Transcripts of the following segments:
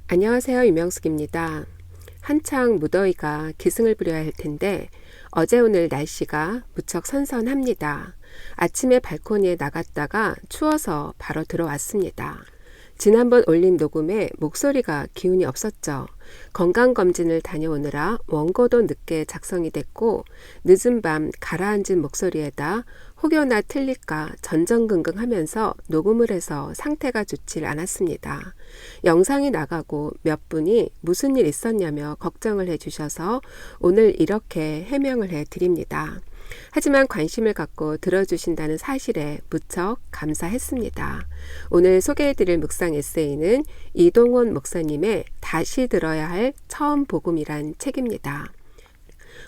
안녕하세요. 유명숙입니다. 한창 무더위가 기승을 부려야 할 텐데 어제 오늘 날씨가 무척 선선합니다. 아침에 발코니에 나갔다가 추워서 바로 들어왔습니다. 지난번 올린 녹음에 목소리가 기운이 없었죠. 건강검진을 다녀오느라 원고도 늦게 작성이 됐고 늦은 밤 가라앉은 목소리에다 혹여나 틀릴까 전전긍긍하면서 녹음을 해서 상태가 좋질 않았습니다. 영상이 나가고 몇 분이 무슨 일 있었냐며 걱정을 해주셔서 오늘 이렇게 해명을 해드립니다. 하지만 관심을 갖고 들어주신다는 사실에 무척 감사했습니다. 오늘 소개해드릴 묵상 에세이는 이동원 목사님의 다시 들어야 할 처음 복음이란 책입니다.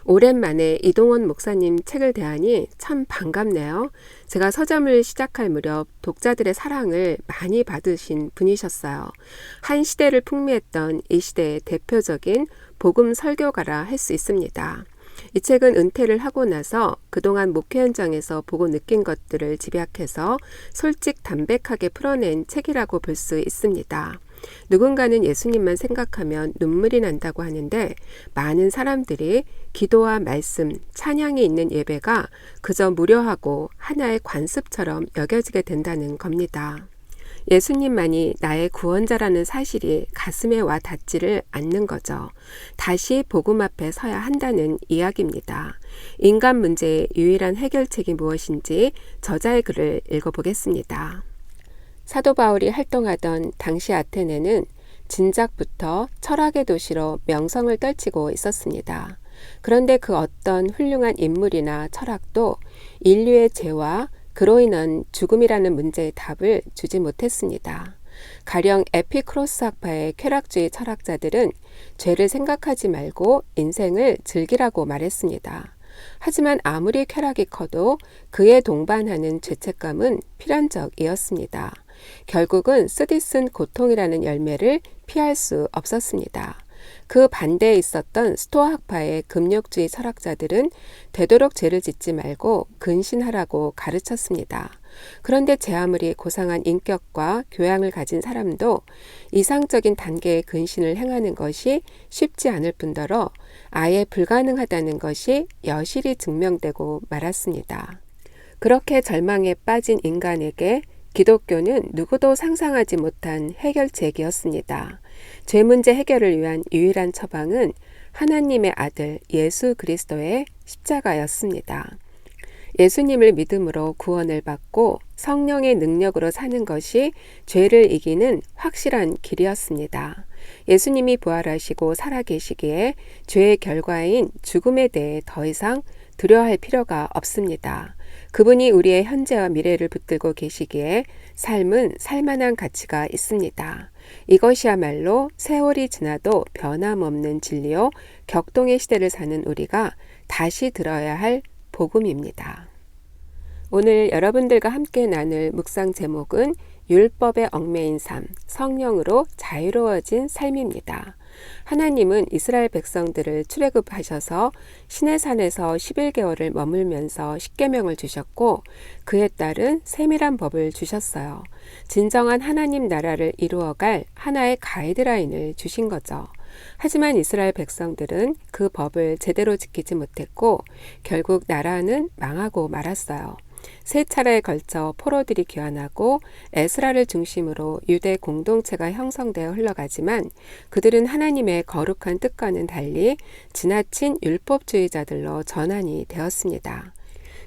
오랜만에 이동원 목사님 책을 대하니 참 반갑네요. 제가 서점을 시작할 무렵 독자들의 사랑을 많이 받으신 분이셨어요. 한 시대를 풍미했던 이 시대의 대표적인 복음 설교가라 할 수 있습니다. 이 책은 은퇴를 하고 나서 그동안 목회 현장에서 보고 느낀 것들을 집약해서 솔직 담백하게 풀어낸 책이라고 볼 수 있습니다. 누군가는 예수님만 생각하면 눈물이 난다고 하는데 많은 사람들이 기도와 말씀, 찬양이 있는 예배가 그저 무료하고 하나의 관습처럼 여겨지게 된다는 겁니다. 예수님만이 나의 구원자라는 사실이 가슴에 와 닿지를 않는 거죠. 다시 복음 앞에 서야 한다는 이야기입니다. 인간 문제의 유일한 해결책이 무엇인지 저자의 글을 읽어보겠습니다. 사도 바울이 활동하던 당시 아테네는 진작부터 철학의 도시로 명성을 떨치고 있었습니다. 그런데 그 어떤 훌륭한 인물이나 철학도 인류의 죄와 그로 인한 죽음이라는 문제의 답을 주지 못했습니다. 가령 에피크로스 학파의 쾌락주의 철학자들은 죄를 생각하지 말고 인생을 즐기라고 말했습니다. 하지만 아무리 쾌락이 커도 그에 동반하는 죄책감은 필연적이었습니다. 결국은 쓰디쓴 고통이라는 열매를 피할 수 없었습니다. 그 반대에 있었던 스토아 학파의 금욕주의 철학자들은 되도록 죄를 짓지 말고 근신하라고 가르쳤습니다. 그런데 제 아무리 고상한 인격과 교양을 가진 사람도 이상적인 단계의 근신을 행하는 것이 쉽지 않을 뿐더러 아예 불가능하다는 것이 여실히 증명되고 말았습니다. 그렇게 절망에 빠진 인간에게 기독교는 누구도 상상하지 못한 해결책이었습니다. 죄 문제 해결을 위한 유일한 처방은 하나님의 아들 예수 그리스도의 십자가였습니다. 예수님을 믿음으로 구원을 받고 성령의 능력으로 사는 것이 죄를 이기는 확실한 길이었습니다. 예수님이 부활하시고 살아계시기에 죄의 결과인 죽음에 대해 더 이상 두려워할 필요가 없습니다. 그분이 우리의 현재와 미래를 붙들고 계시기에 삶은 살만한 가치가 있습니다. 이것이야말로 세월이 지나도 변함없는 진리요 격동의 시대를 사는 우리가 다시 들어야 할 복음입니다. 오늘 여러분들과 함께 나눌 묵상 제목은 율법에 얽매인 삶, 성령으로 자유로워진 삶입니다. 하나님은 이스라엘 백성들을 출애굽하셔서 시내산에서 11개월을 머물면서 십계명을 주셨고 그에 따른 세밀한 법을 주셨어요. 진정한 하나님 나라를 이루어갈 하나의 가이드라인을 주신 거죠. 하지만 이스라엘 백성들은 그 법을 제대로 지키지 못했고 결국 나라는 망하고 말았어요. 세 차례에 걸쳐 포로들이 귀환하고 에스라를 중심으로 유대 공동체가 형성되어 흘러가지만 그들은 하나님의 거룩한 뜻과는 달리 지나친 율법주의자들로 전환이 되었습니다.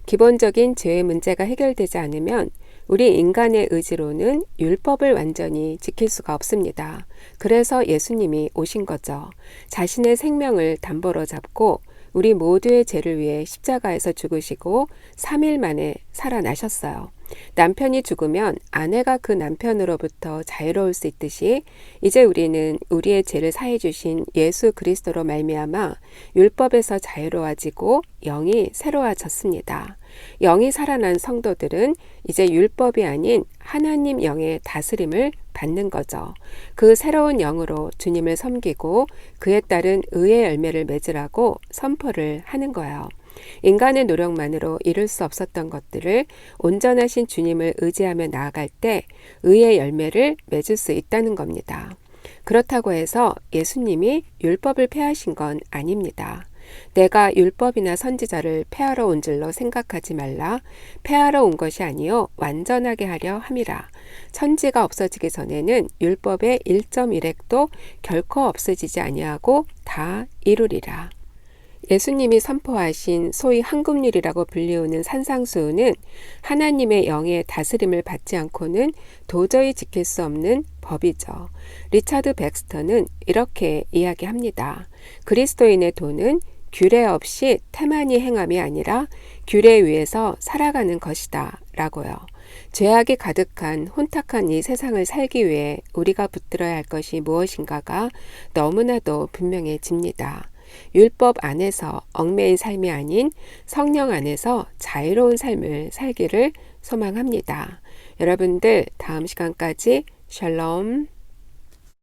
기본적인 죄의 문제가 해결되지 않으면 우리 인간의 의지로는 율법을 완전히 지킬 수가 없습니다. 그래서 예수님이 오신 거죠. 자신의 생명을 담보로 잡고 우리 모두의 죄를 위해 십자가에서 죽으시고 3일 만에 살아나셨어요. 남편이 죽으면 아내가 그 남편으로부터 자유로울 수 있듯이 이제 우리는 우리의 죄를 사해 주신 예수 그리스도로 말미암아 율법에서 자유로워지고 영이 새로워졌습니다. 영이 살아난 성도들은 이제 율법이 아닌 하나님 영의 다스림을 받는 거죠. 그 새로운 영으로 주님을 섬기고 그에 따른 의의 열매를 맺으라고 선포를 하는 거예요. 인간의 노력만으로 이룰 수 없었던 것들을 온전하신 주님을 의지하며 나아갈 때 의의 열매를 맺을 수 있다는 겁니다. 그렇다고 해서 예수님이 율법을 폐하신 건 아닙니다. 내가 율법이나 선지자를 폐하러 온 줄로 생각하지 말라. 폐하러 온 것이 아니요 완전하게 하려 함이라. 천지가 없어지기 전에는 율법의 1.1획도 결코 없어지지 아니하고 다 이루리라. 예수님이 선포하신 소위 황금률이라고 불리우는 산상수훈은 하나님의 영의 다스림을 받지 않고는 도저히 지킬 수 없는 법이죠. 리차드 백스터는 이렇게 이야기합니다. 그리스도인의 도는 규례 없이 태만히 행함이 아니라 규례 위에서 살아가는 것이다 라고요. 죄악이 가득한 혼탁한 이 세상을 살기 위해 우리가 붙들어야 할 것이 무엇인가가 너무나도 분명해집니다. 율법 안에서 얽매인 삶이 아닌 성령 안에서 자유로운 삶을 살기를 소망합니다. 여러분들 다음 시간까지 샬롬.